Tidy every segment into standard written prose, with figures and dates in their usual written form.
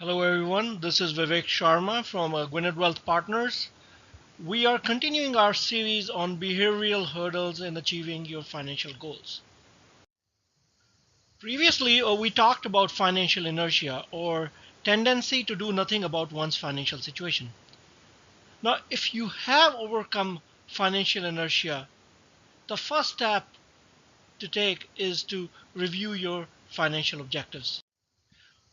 Hello everyone, this is Vivek Sharma from Gwinnett Wealth Partners. We are continuing our series on behavioral hurdles in achieving your financial goals. Previously, we talked about financial inertia or tendency to do nothing about one's financial situation. Now, if you have overcome financial inertia, the first step to take is to review your financial objectives.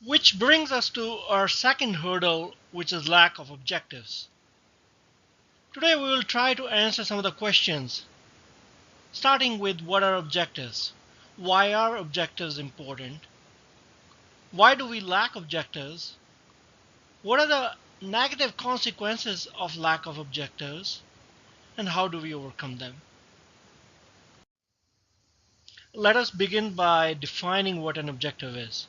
Which brings us to our second hurdle, which is lack of objectives. Today we will try to answer some of the questions, starting with what are objectives? Why are objectives important? Why do we lack objectives? What are the negative consequences of lack of objectives? And how do we overcome them? Let us begin by defining what an objective is.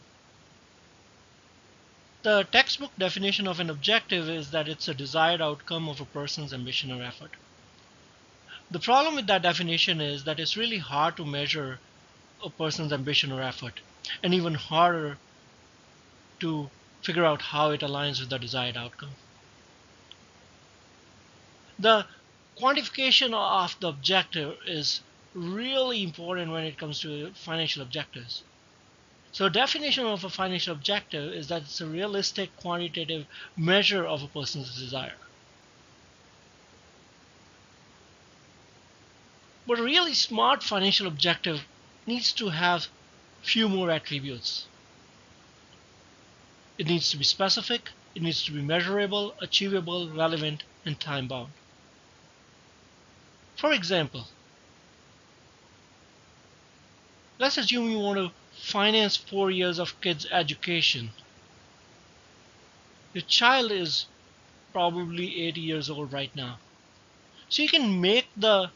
The textbook definition of an objective is that it's a desired outcome of a person's ambition or effort. The problem with that definition is that it's really hard to measure a person's ambition or effort, and even harder to figure out how it aligns with the desired outcome. The quantification of the objective is really important when it comes to financial objectives. So a definition of a financial objective is that it's a realistic quantitative measure of a person's desire. But a really smart financial objective needs to have few more attributes. It needs to be specific, it needs to be measurable, achievable, relevant, and time-bound. For example, let's assume you want to finance 4 years of kids' education. Your child is probably 80 years old right now. So you can make the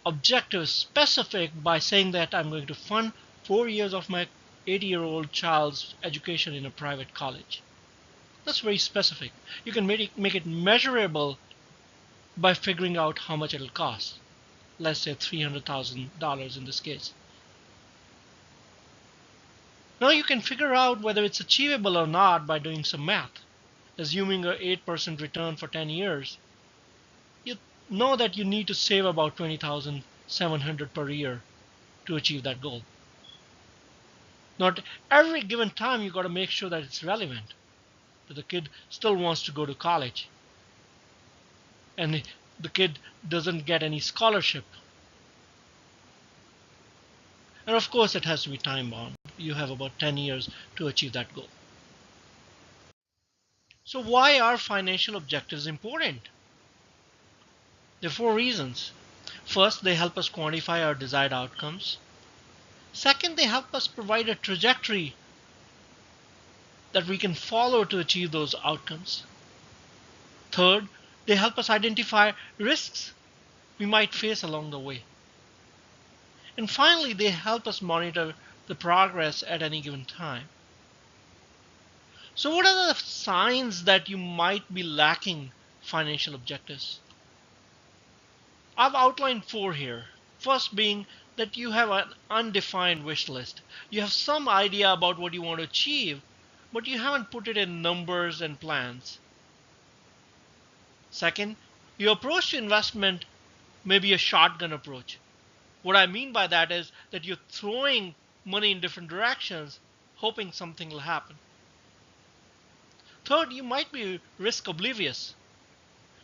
objective specific by saying that I'm going to fund 4 years of my 80-year-old child's education in a private college. That's very specific. You can make it measurable by figuring out how much it'll cost. Let's say $300,000 in this case. Now you can figure out whether it's achievable or not by doing some math. Assuming an 8% return for 10 years, you know that you need to save about $20,700 per year to achieve that goal. Not every given time you got to make sure that it's relevant, that the kid still wants to go to college, and the kid doesn't get any scholarship. And of course it has to be time bound. You have about 10 years to achieve that goal. So why are financial objectives important? There are four reasons. First, they help us quantify our desired outcomes. Second, they help us provide a trajectory that we can follow to achieve those outcomes. Third, they help us identify risks we might face along the way. And finally, they help us monitor the progress at any given time. So what are the signs that you might be lacking financial objectives? I've outlined four here. First being that you have an undefined wish list. You have some idea about what you want to achieve, but you haven't put it in numbers and plans. Second, your approach to investment may be a shotgun approach. What I mean by that is that you're throwing money in different directions, hoping something will happen. Third, you might be risk oblivious.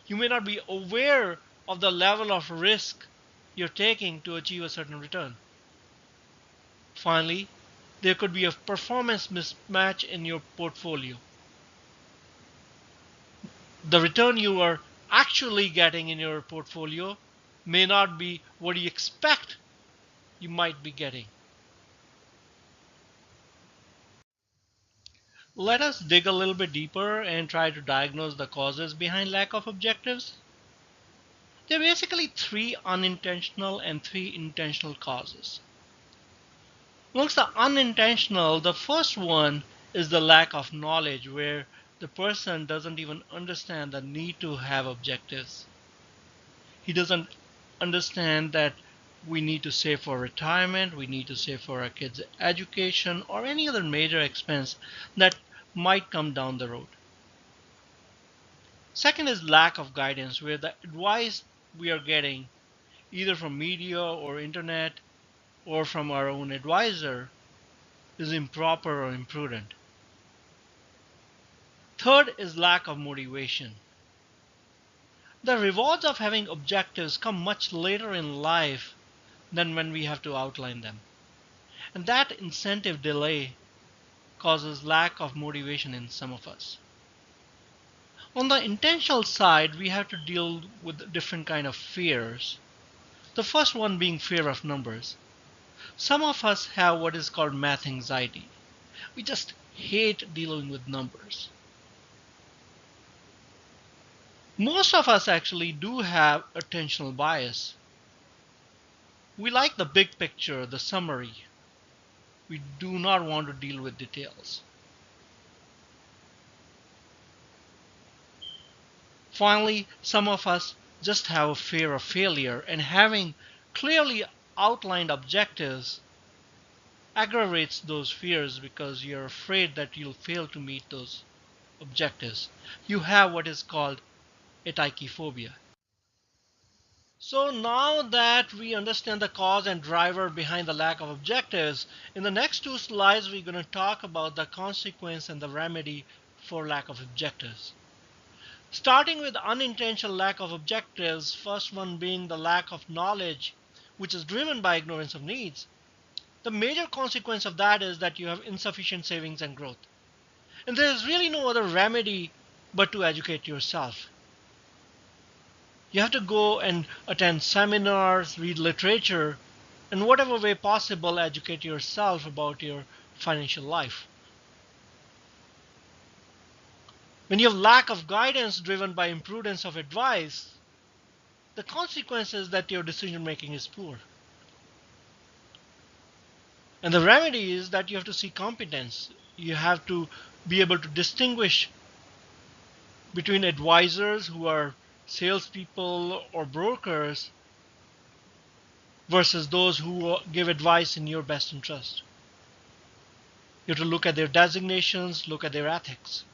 You may not be aware of the level of risk you're taking to achieve a certain return. Finally, there could be a performance mismatch in your portfolio. The return you are actually getting in your portfolio may not be what you expect you might be getting. Let us dig a little bit deeper and try to diagnose the causes behind lack of objectives. There are basically three unintentional and three intentional causes. Amongst the unintentional, the first one is the lack of knowledge, where the person doesn't even understand the need to have objectives. He doesn't understand that we need to save for retirement, we need to save for our kids' education, or any other major expense that might come down the road. Second is lack of guidance, where the advice we are getting either from media or internet or from our own advisor is improper or imprudent. Third is lack of motivation. The rewards of having objectives come much later in life than when we have to outline them. And that incentive delay causes lack of motivation in some of us. On the intentional side, we have to deal with different kind of fears. The first one being fear of numbers. Some of us have what is called math anxiety. We just hate dealing with numbers. Most of us actually do have attentional bias. We like the big picture, the summary. We do not want to deal with details. Finally, some of us just have a fear of failure, and having clearly outlined objectives aggravates those fears because you're afraid that you'll fail to meet those objectives. You have what is called etaikiphobia. So now that we understand the cause and driver behind the lack of objectives, in the next two slides we're going to talk about the consequence and the remedy for lack of objectives. Starting with unintentional lack of objectives, first one being the lack of knowledge, which is driven by ignorance of needs. The major consequence of that is that you have insufficient savings and growth. And there is really no other remedy but to educate yourself. You have to go and attend seminars, read literature, and whatever way possible, educate yourself about your financial life. When you have lack of guidance driven by imprudence of advice, the consequence is that your decision making is poor. And the remedy is that you have to seek competence. You have to be able to distinguish between advisors who are salespeople or brokers versus those who give advice in your best interest. You have to look at their designations, look at their ethics.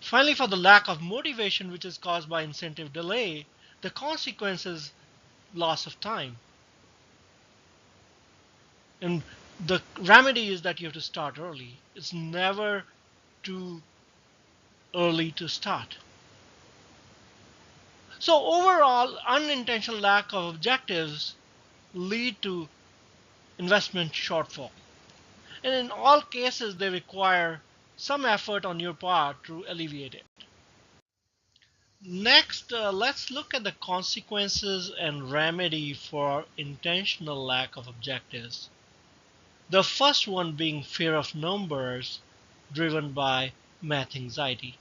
Finally, for the lack of motivation, which is caused by incentive delay, the consequence is loss of time. And the remedy is that you have to start early. It's never too early to start. So overall, unintentional lack of objectives lead to investment shortfall. And in all cases, they require some effort on your part to alleviate it. Next, let's look at the consequences and remedy for intentional lack of objectives. The first one being fear of numbers driven by math anxiety.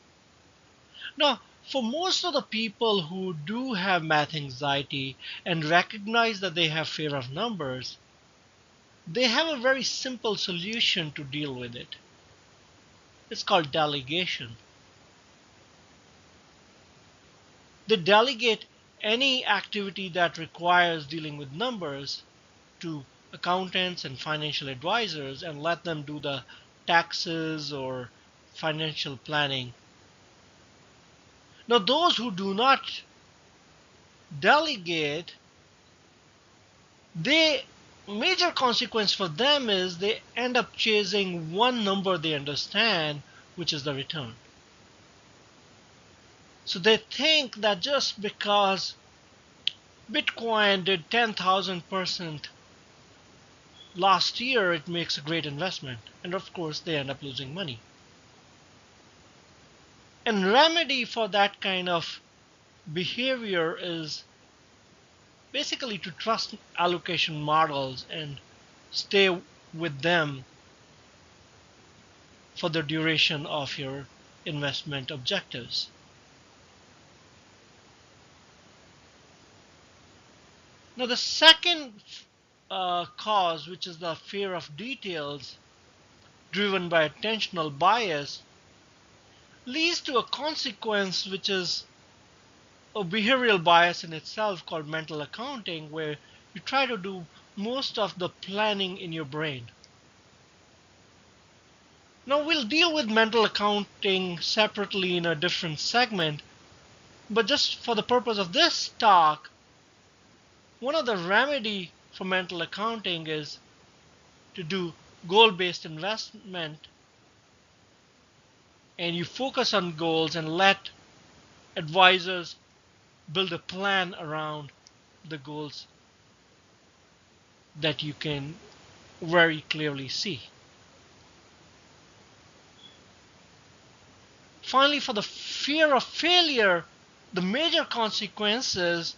Now, for most of the people who do have math anxiety and recognize that they have fear of numbers, they have a very simple solution to deal with it. It's called delegation. They delegate any activity that requires dealing with numbers to accountants and financial advisors and let them do the taxes or financial planning. Now, those who do not delegate, the major consequence for them is they end up chasing one number they understand, which is the return. So they think that just because Bitcoin did 10,000% last year, it makes a great investment. And of course, they end up losing money. And remedy for that kind of behavior is basically to trust allocation models and stay with them for the duration of your investment objectives. Now, the second cause, which is the fear of details driven by attentional bias, leads to a consequence which is a behavioral bias in itself called mental accounting, where you try to do most of the planning in your brain. Now we'll deal with mental accounting separately in a different segment, but just for the purpose of this talk, one of the remedy for mental accounting is to do goal-based investment, and you focus on goals and let advisors build a plan around the goals that you can very clearly see. Finally, for the fear of failure, the major consequences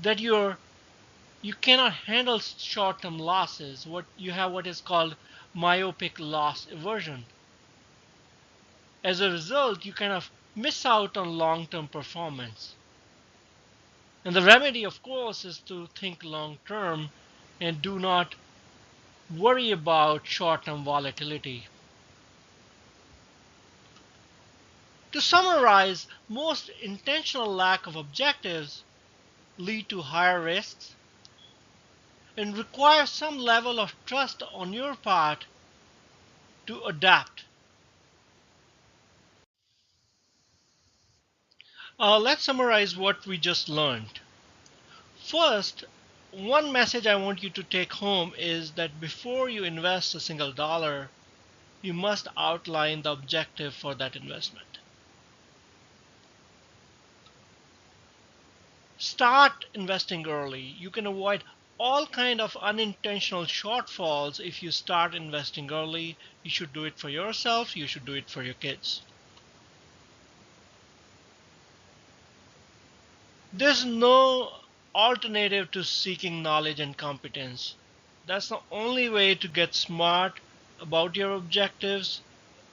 that you cannot handle short-term losses. You have what is called myopic loss aversion. As a result, you kind of miss out on long-term performance. And the remedy, of course, is to think long-term and do not worry about short-term volatility. To summarize, most intentional lack of objectives lead to higher risks and require some level of trust on your part to adapt. Let's summarize what we just learned. First, one message I want you to take home is that before you invest a single dollar, you must outline the objective for that investment. Start investing early. You can avoid all kind of unintentional shortfalls if you start investing early. You should do it for yourself. You should do it for your kids. There's no alternative to seeking knowledge and competence. That's the only way to get smart about your objectives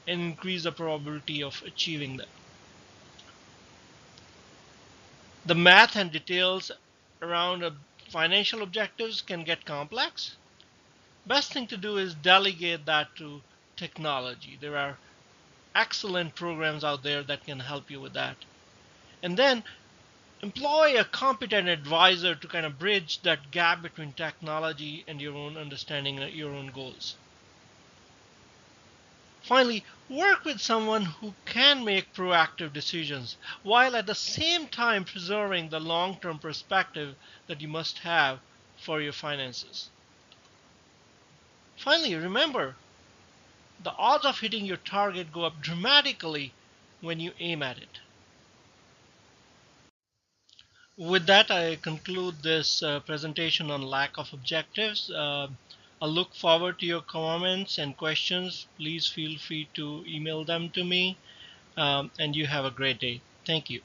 and increase the probability of achieving them. The math and details around financial objectives can get complex. Best thing to do is delegate that to technology. There are excellent programs out there that can help you with that. And then employ a competent advisor to kind of bridge that gap between technology and your own understanding of your own goals. Finally, work with someone who can make proactive decisions while at the same time preserving the long-term perspective that you must have for your finances. Finally, remember, the odds of hitting your target go up dramatically when you aim at it. With that, I conclude this presentation on lack of objectives. I look forward to your comments and questions. Please feel free to email them to me. And you have a great day. Thank you.